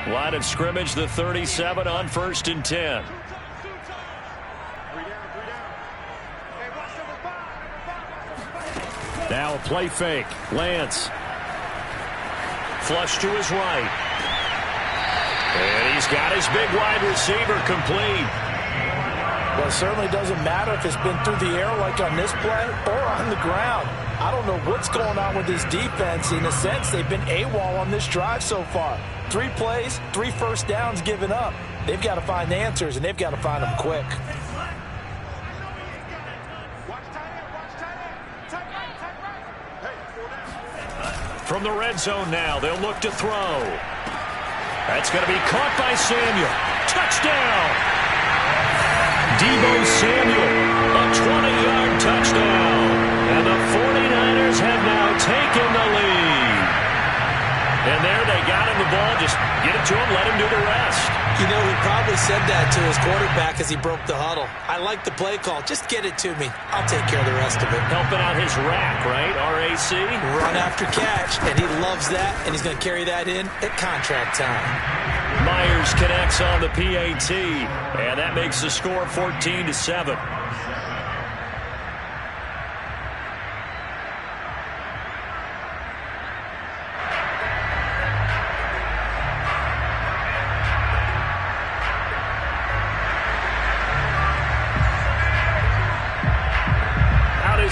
Line of scrimmage, the 37 on 1st and 10. Now a play fake. Lance. Flush to his right. And he's got his big wide receiver complete. Well, it certainly doesn't matter if it's been through the air like on this play or on the ground. I don't know what's going on with this defense. In a sense, they've been AWOL on this drive so far. 3 plays, 3 first downs given up. They've got to find answers, and they've got to find them quick. From the red zone now, they'll look to throw. That's going to be caught by Samuel. Touchdown! Deebo Samuel, a 20-yard touchdown. And the 49ers have now taken the lead. And there they got him the ball. Just get it to him, let him do the rest. You know, he probably said that to his quarterback as he broke the huddle. I like the play call. Just get it to me. I'll take care of the rest of it. Helping out his rack, right? RAC? Run after catch, and he loves that, and he's going to carry that in at contract time. Myers connects on the PAT, and that makes the score 14-7.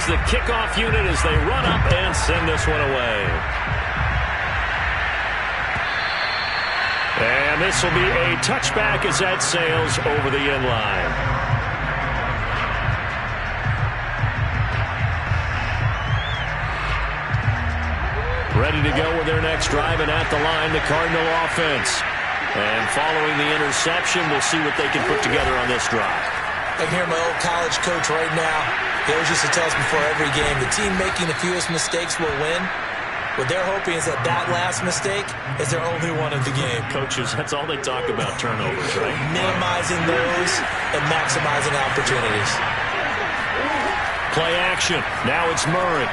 The kickoff unit as they run up and send this one away. And this will be a touchback as that sails over the end line. Ready to go with their next drive, and at the line, the Cardinal offense. And following the interception, we'll see what they can put together on this drive. I'm here, my old college coach right now. He always used to tell us before every game, the team making the fewest mistakes will win. What they're hoping is that that last mistake is their only one of the game. Coaches, that's all they talk about, turnovers, right? Minimizing those and maximizing opportunities. Play action. Now it's Murray.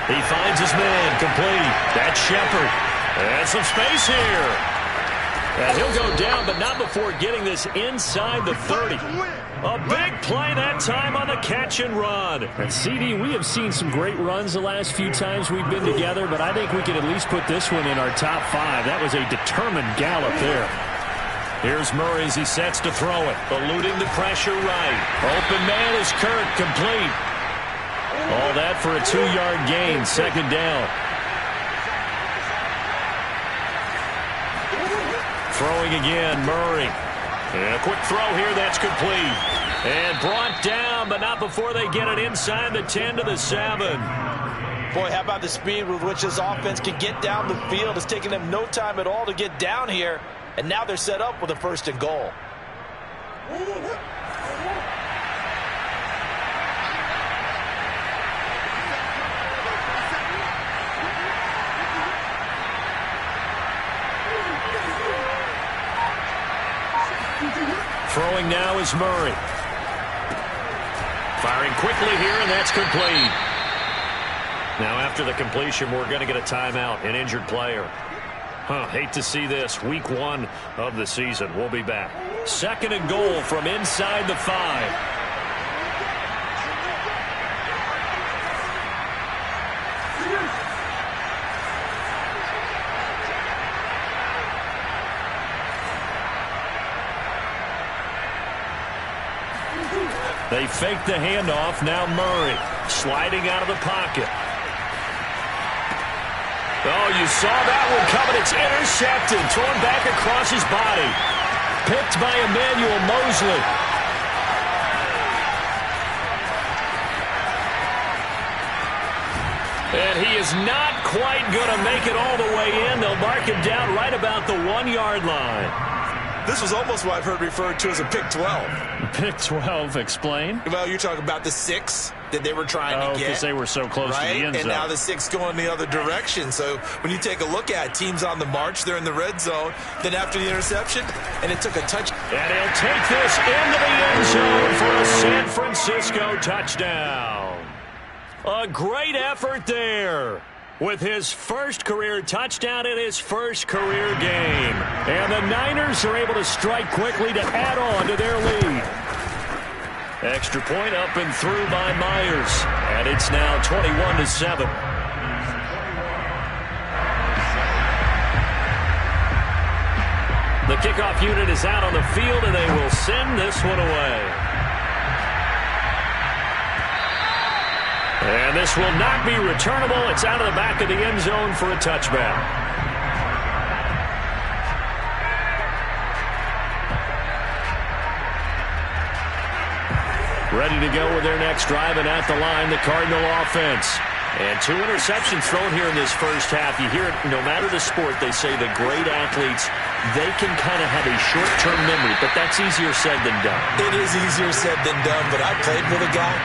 He finds his man, complete. That's Shepard. And some space here. And he'll go down, but not before getting this inside the 30. A big play that time on the catch and run. And CD, we have seen some great runs the last few times we've been together, but I think we can at least put this one in our top 5. That was a determined gallop there. Here's Murray as he sets to throw it. Eluding the pressure right. Open man is Kirk, complete. All that for a 2-yard gain, 2nd down. Throwing again, Murray. And a quick throw here, that's complete. And brought down, but not before they get it inside the 10 to the 7. Boy, how about the speed with which this offense can get down the field? It's taking them no time at all to get down here. And now they're set up with a 1st and goal. Throwing now is Murray. Firing quickly here, and that's complete. Now after the completion, we're going to get a timeout, an injured player. Hate to see this. Week 1 of the season. We'll be back. 2nd and goal from inside the 5. They fake the handoff. Now Murray sliding out of the pocket. Oh, you saw that one coming. It's intercepted. Thrown back across his body. Picked by Emmanuel Mosley. And he is not quite going to make it all the way in. They'll mark him down right about the 1-yard line. This was almost what I've heard referred to as a pick 12. Pick 12, explain. Well, you're talking about the 6 that they were trying to get. Because they were so close to the end zone. And now the 6 going the other direction. So when you take a look at teams on the march, they're in the red zone. Then after the interception, and it took a touch. And he'll take this into the end zone for a San Francisco touchdown. A great effort there with his first career touchdown in his first career game. And the Niners are able to strike quickly to add on to their lead. Extra point up and through by Myers. And it's now 21-7. The kickoff unit is out on the field, and they will send this one away. And this will not be returnable. It's out of the back of the end zone for a touchback. Ready to go with their next drive, and at the line, the Cardinal offense. And 2 interceptions thrown here in this first half. You hear it, no matter the sport, they say the great athletes, they can kind of have a short-term memory, but that's easier said than done. It is easier said than done, but I played with a guy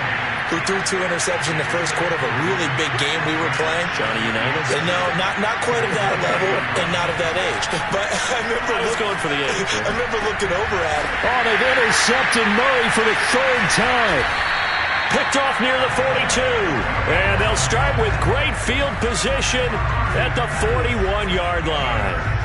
who threw 2 interceptions in the first quarter of a really big game we were playing. Johnny Unitas? No, not quite at that level and not at that age. But I remember going for the age. I remember looking over at him. Oh, they've intercepted Murray for the 3rd time. Picked off near the 42. And they'll start with great field position at the 41-yard line.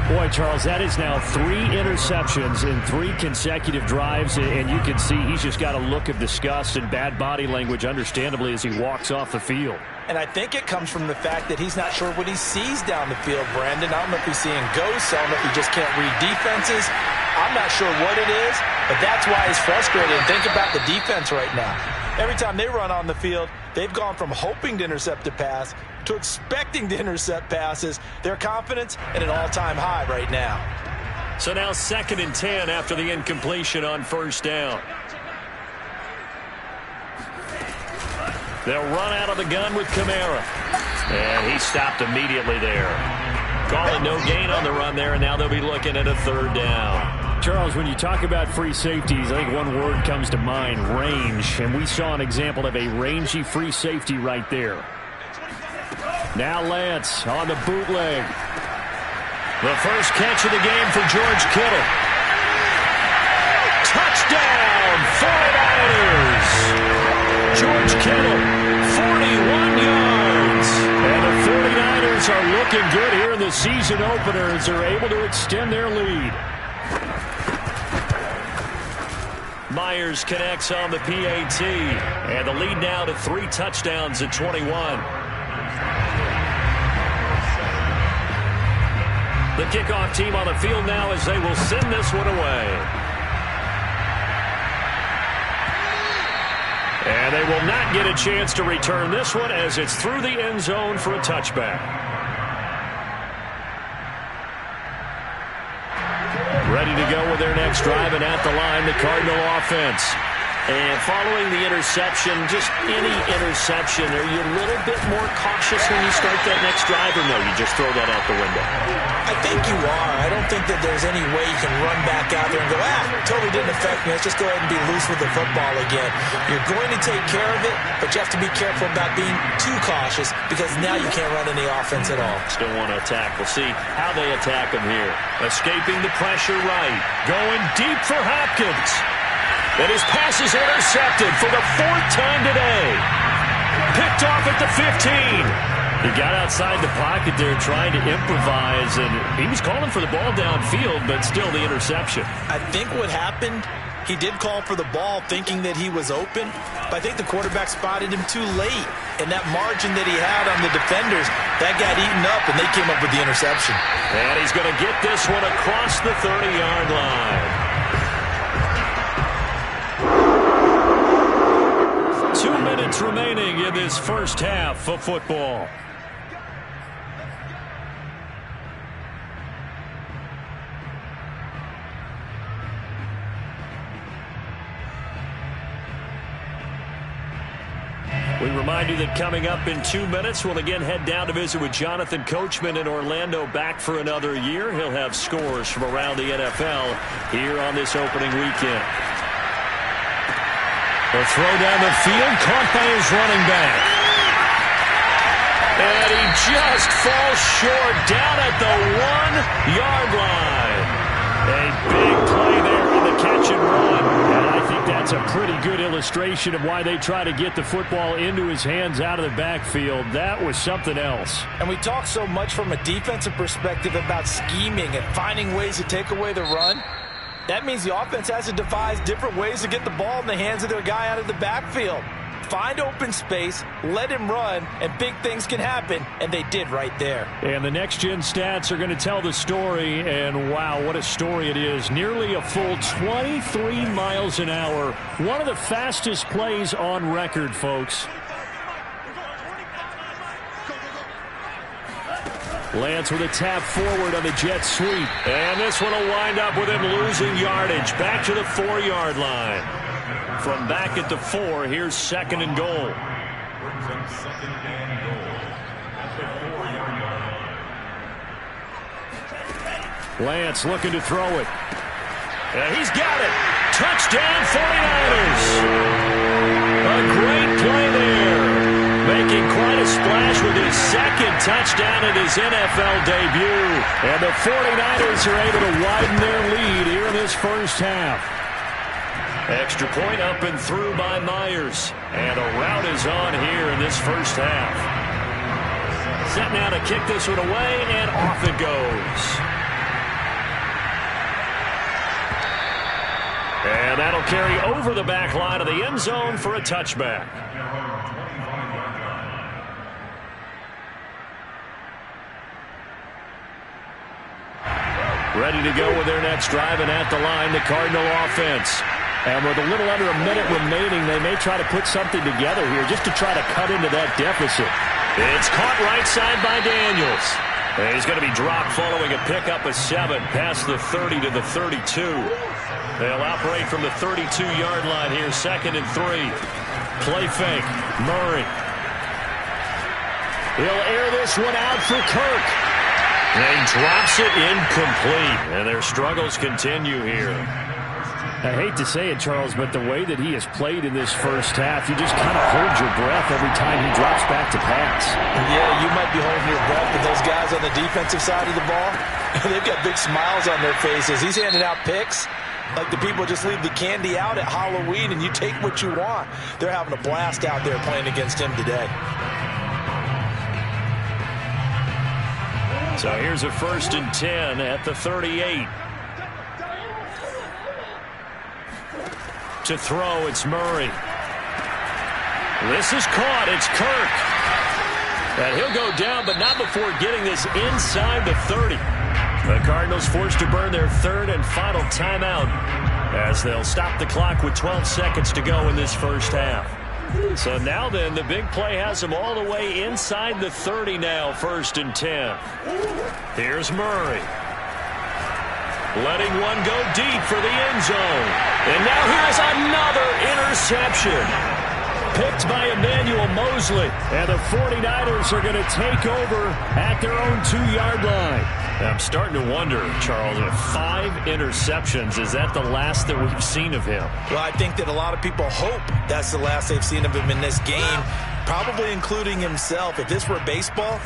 Boy, Charles, that is now 3 interceptions in 3 consecutive drives, and you can see he's just got a look of disgust and bad body language, understandably, as he walks off the field. And I think it comes from the fact that he's not sure what he sees down the field, Brandon. I don't know if he's seeing ghosts. I don't know if he just can't read defenses. I'm not sure what it is, but that's why he's frustrated. And think about the defense right now. Every time they run on the field, they've gone from hoping to intercept a pass to expecting to intercept passes. Their confidence at an all-time high right now. So now 2nd and 10 after the incompletion on 1st down. They'll run out of the gun with Kamara. And he stopped immediately there. Calling no gain on the run there, and now they'll be looking at a 3rd down. Charles, when you talk about free safeties, I think one word comes to mind, range. And we saw an example of a rangy free safety right there. Now Lance on the bootleg. The first catch of the game for George Kittle. Touchdown, 49ers! George Kittle, 41 yards. And the 49ers are looking good here in the season opener as they're able to extend their lead. Myers connects on the PAT. And the lead now to 3 touchdowns at 21. The kickoff team on the field now as they will send this one away. And they will not get a chance to return this one as it's through the end zone for a touchback. Ready to go with their next drive, and at the line, the Cardinal offense. And following the interception, just any interception, are you a little bit more cautious when you start that next drive, or no, you just throw that out the window? I think you are. I don't think that there's any way you can run back out there and go, totally didn't affect me. Let's just go ahead and be loose with the football again. You're going to take care of it, but you have to be careful about being too cautious because now you can't run any offense at all. Still want to attack. We'll see how they attack him here. Escaping the pressure right. Going deep for Hopkins. And his pass is intercepted for the 4th time today. Picked off at the 15. He got outside the pocket there trying to improvise, and he was calling for the ball downfield, but still the interception. I think what happened, he did call for the ball thinking that he was open, but I think the quarterback spotted him too late. And that margin that he had on the defenders, that got eaten up, and they came up with the interception. And he's going to get this one across the 30-yard line. 2 minutes remaining in this first half of football. We remind you that coming up in 2 minutes, we'll again head down to visit with Jonathan Coachman in Orlando, back for another year. He'll have scores from around the NFL here on this opening weekend. The throw down the field, caught by his running back. And he just falls short down at the 1-yard line. A big play there on the catch and run. And I think that's a a pretty good illustration of why they try to get the football into his hands out of the backfield. That was something else. And we talk so much from a defensive perspective about scheming and finding ways to take away the run. That means the offense has to devise different ways to get the ball in the hands of their guy out of the backfield. Find open space, let him run, and big things can happen, and they did right there. And the next-gen stats are going to tell the story, and wow, what a story it is. Nearly a full 23 miles an hour. One of the fastest plays on record, folks. Lance with a tap forward on the jet sweep. And this one will wind up with him losing yardage. Back to the 4-yard line. From back at the 4, here's 2nd and goal. Lance looking to throw it. And he's got it. Touchdown 49ers. A great play there. Making quite a splash with his 2nd touchdown in his NFL debut. And the 49ers are able to widen their lead here in this first half. Extra point up and through by Myers. And a route is on here in this first half. Set now to kick this one away, and off it goes. And that'll carry over the back line of the end zone for a touchback. Ready to go with their next drive, and at the line, the Cardinal offense. And with a little under a minute remaining, they may try to put something together here just to try to cut into that deficit. It's caught right side by Daniels. And he's going to be dropped following a pickup of 7 past the 30 to the 32. They'll operate from the 32-yard line here, 2nd and 3. Play fake. Murray. He'll air this one out for Kirk. And he drops it incomplete. And their struggles continue here. I hate to say it, Charles, but the way that he has played in this first half, you just kind of hold your breath every time he drops back to pass. Yeah, you might be holding your breath, but those guys on the defensive side of the ball, they've got big smiles on their faces. He's handing out picks like the people just leave the candy out at Halloween and you take what you want. They're having a blast out there playing against him today. So here's a 1st and 10 at the 38. To throw, it's Murray. This is caught. It's Kirk. And he'll go down, but not before getting this inside the 30. The Cardinals forced to burn their 3rd and final timeout as they'll stop the clock with 12 seconds to go in this first half. So now then, the big play has them all the way inside the 30 now, 1st and 10. Here's Murray. Letting one go deep for the end zone. And now here's another interception. Picked by Emmanuel Mosley. And the 49ers are going to take over at their own 2-yard line. I'm starting to wonder, Charles, if 5 interceptions, is that the last that we've seen of him? Well, I think that a lot of people hope that's the last they've seen of him in this game, probably including himself. If this were baseball,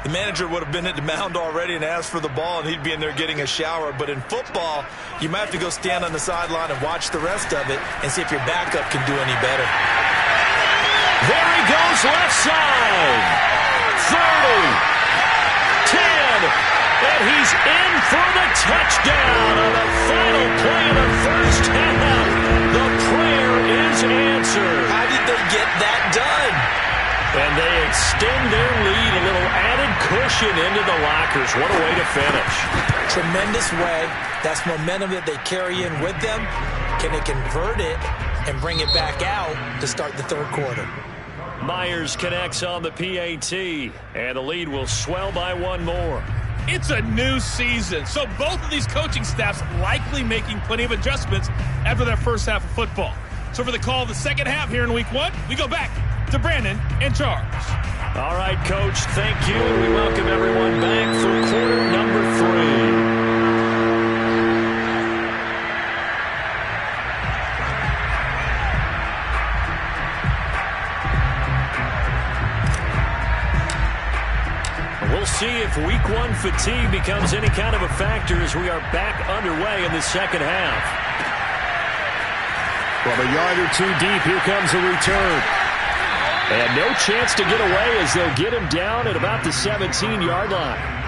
the manager would have been at the mound already and asked for the ball, and he'd be in there getting a shower. But in football, you might have to go stand on the sideline and watch the rest of it and see if your backup can do any better. There he goes, left side. 30, 10, and he's in for the touchdown on the final play of the first half. The prayer is answered. How did they get that done? And they extend their lead, a little added cushion into the lockers. What a way to finish. Tremendous way. That's momentum that they carry in with them. Can they convert it and bring it back out to start the 3rd quarter? Myers connects on the PAT, and the lead will swell by 1 more. It's a new season, so both of these coaching staffs likely making plenty of adjustments after their first half of football. So for the call of the second half here in week 1, we go back to Brandon and Charles. All right, Coach, thank you, and we welcome everyone back for quarter number 3. We'll see if week 1 fatigue becomes any kind of a factor as we are back underway in the second half. From a yard or two deep, here comes the return. And no chance to get away as they'll get him down at about the 17-yard line.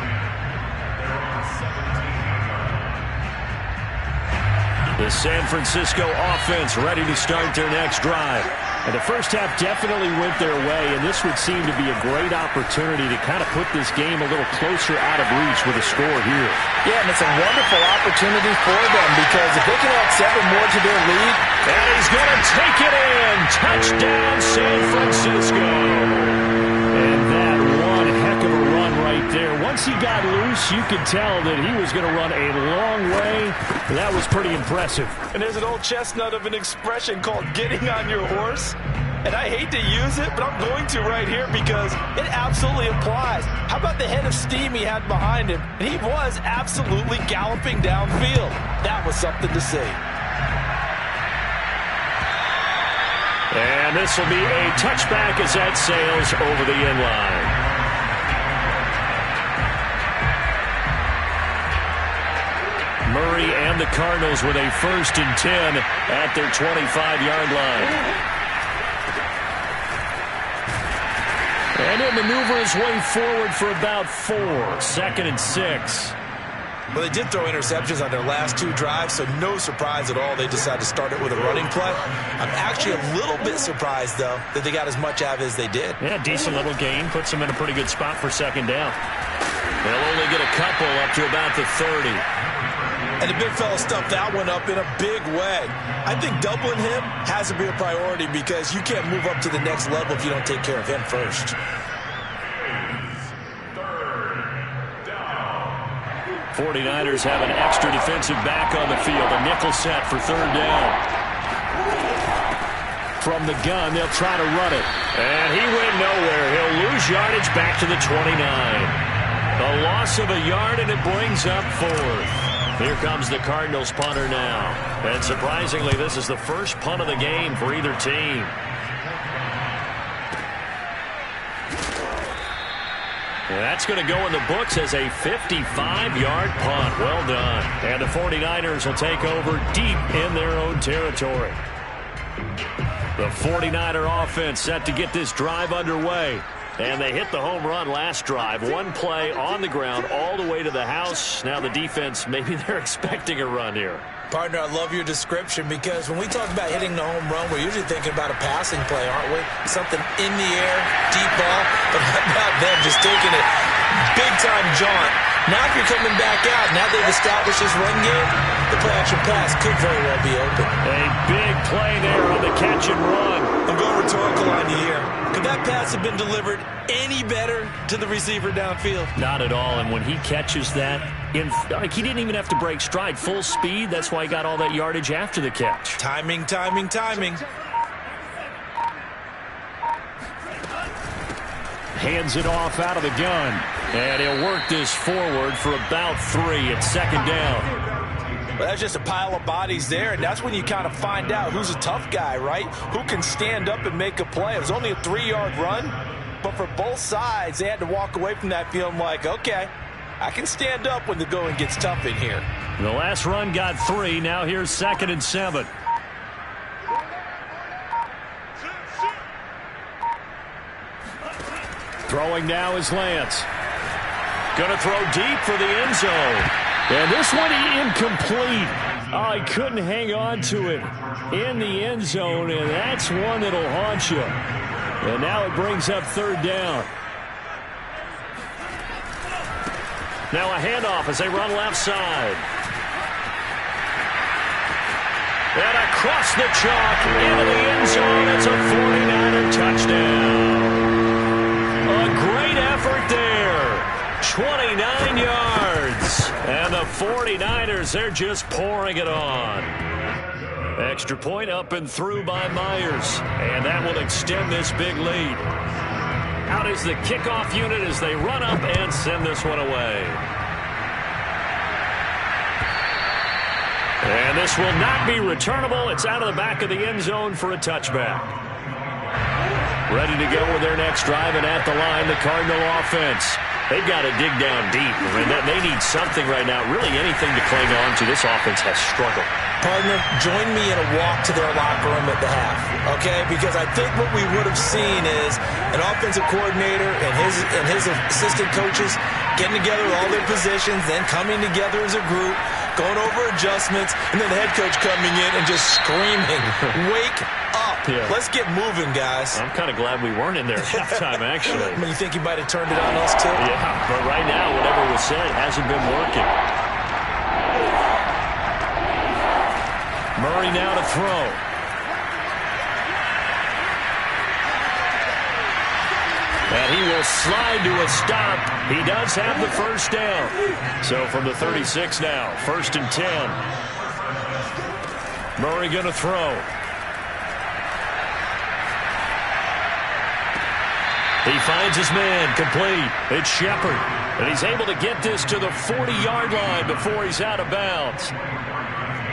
The San Francisco offense ready to start their next drive. And the first half definitely went their way, and this would seem to be a great opportunity to kind of put this game a little closer out of reach with a score here. Yeah, and it's a wonderful opportunity for them because if they can add 7 more to their lead. And he's going to take it in. Touchdown, San Francisco. And that one heck of a run right there. Once he got loose, you could tell that he was going to run a long way. That was pretty impressive. And there's an old chestnut of an expression called getting on your horse. And I hate to use it, but I'm going to right here because it absolutely applies. How about the head of steam he had behind him? And he was absolutely galloping downfield. That was something to see. And this will be a touchback as that sails over the end line. Murray and the Cardinals with a 1st and 10 at their 25-yard line. And he'll maneuver his way forward for about 4. 2nd and 6. Well, they did throw interceptions on their last 2 drives, so no surprise at all they decided to start it with a running play. I'm actually a little bit surprised, though, that they got as much out of it as they did. Yeah, decent little gain. Puts them in a pretty good spot for 2nd down. They'll only get a couple up to about the 30. And the big fella stuffed that one up in a big way. I think doubling him has to be a priority because you can't move up to the next level if you don't take care of him first. 49ers have an extra defensive back on the field. A nickel set for 3rd down. From the gun, they'll try to run it. And he went nowhere. He'll lose yardage back to the 29. A loss of a yard, and it brings up 4th. Here comes the Cardinals punter now. And surprisingly, this is the first punt of the game for either team. That's going to go in the books as a 55-yard punt. Well done. And the 49ers will take over deep in their own territory. The 49er offense set to get this drive underway. And they hit the home run last drive. 1 play on the ground all the way to the house. Now the defense, maybe they're expecting a run here. Partner, I love your description because when we talk about hitting the home run, we're usually thinking about a passing play, aren't we? Something in the air, deep ball, but how about them just taking it big-time jaunt. Now if you're coming back out, now they've established this run game, the play-action pass could very well be open. A big play there on the catch and run. I'm going rhetorical on you here. Could that pass have been delivered any better to the receiver downfield? Not at all, and when he catches that, he didn't even have to break stride. Full speed, that's why he got all that yardage after the catch. Timing, timing, timing. Hands it off out of the gun. And he'll work this forward for about 3 at 2nd down. Well, that's just a pile of bodies there, and that's when you kind of find out who's a tough guy, right? Who can stand up and make a play. It was only a 3-yard run, but for both sides, they had to walk away from that feeling like, okay, I can stand up when the going gets tough in here. The last run got 3. Now here's 2nd and 7. Throwing now is Lance. Going to throw deep for the end zone. And this one incomplete. Oh, he couldn't hang on to it in the end zone, and that's one that'll haunt you. And now it brings up 3rd down. Now a handoff as they run left side. And across the chalk into the end zone. It's a 49er touchdown. A great effort there. 29 yards. And the 49ers, they're just pouring it on. Extra point up and through by Myers. And that will extend this big lead. Out is the kickoff unit as they run up and send this one away. And this will not be returnable. It's out of the back of the end zone for a touchback. Ready to go with their next drive, and at the line, the Cardinal offense. They've got to dig down deep. I mean, they need something right now, really anything to cling on to. This offense has struggled. Partner, join me in a walk to their locker room at the half, okay? Because I think what we would have seen is an offensive coordinator and his assistant coaches getting together with all their positions, then coming together as a group, going over adjustments, and then the head coach coming in and just screaming, wake up. Yeah. Let's get moving, guys. I'm kind of glad we weren't in there at halftime, actually. I mean, you think he might have turned it on us, too? Yeah, but right now, whatever was said hasn't been working. Murray now to throw. And he will slide to a stop. He does have the first down. So from the 36 now, 1st and 10. Murray going to throw. He finds his man, complete. It's Shepard. And he's able to get this to the 40-yard line before he's out of bounds.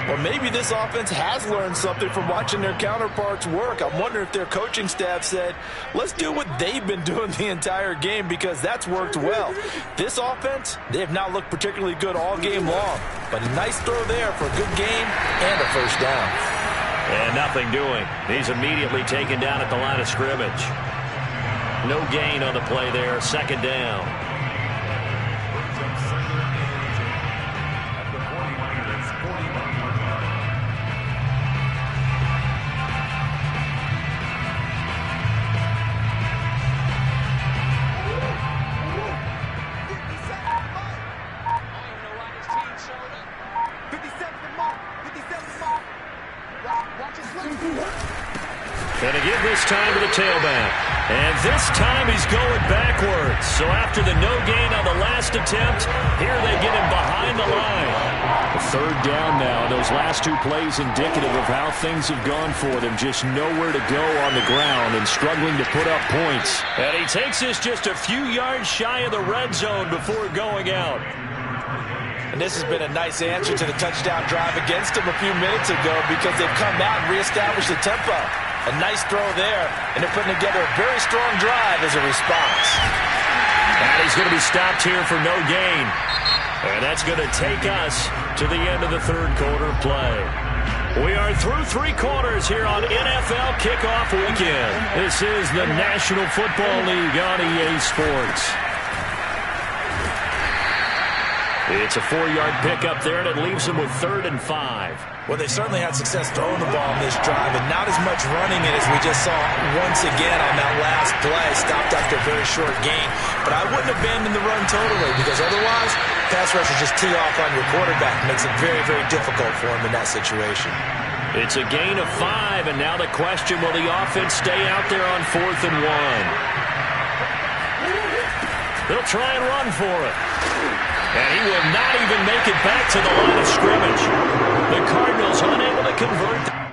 Well, maybe this offense has learned something from watching their counterparts work. I'm wondering if their coaching staff said, let's do what they've been doing the entire game, because that's worked well. This offense, they have not looked particularly good all game long. But a nice throw there for a good game and a first down. And nothing doing. He's immediately taken down at the line of scrimmage. No gain on the play there. 2nd down. And again this time to the tailback. And this time he's going backwards. So after the no gain on the last attempt, here they get him behind the line. The 3rd down now. Those last 2 plays indicative of how things have gone for them. Just nowhere to go on the ground and struggling to put up points. And he takes this just a few yards shy of the red zone before going out. And this has been a nice answer to the touchdown drive against them a few minutes ago, because they've come out and reestablished the tempo. A nice throw there, and they're putting together a very strong drive as a response. And he's going to be stopped here for no gain. And that's going to take us to the end of the 3rd quarter play. We are through 3 quarters here on NFL Kickoff Weekend. This is the National Football League on EA Sports. It's a 4-yard pickup there, and it leaves them with 3rd and 5. Well, they certainly had success throwing the ball in this drive, and not as much running it as we just saw once again on that last play. Stopped after a very short gain. But I wouldn't abandon the run totally, because otherwise, pass rushers just tee off on your quarterback. Makes it very, very difficult for him in that situation. It's a gain of 5, and now the question, will the offense stay out there on 4th and 1? They'll try and run for it. And he will not even make it back to the line of scrimmage. The Cardinals unable to convert.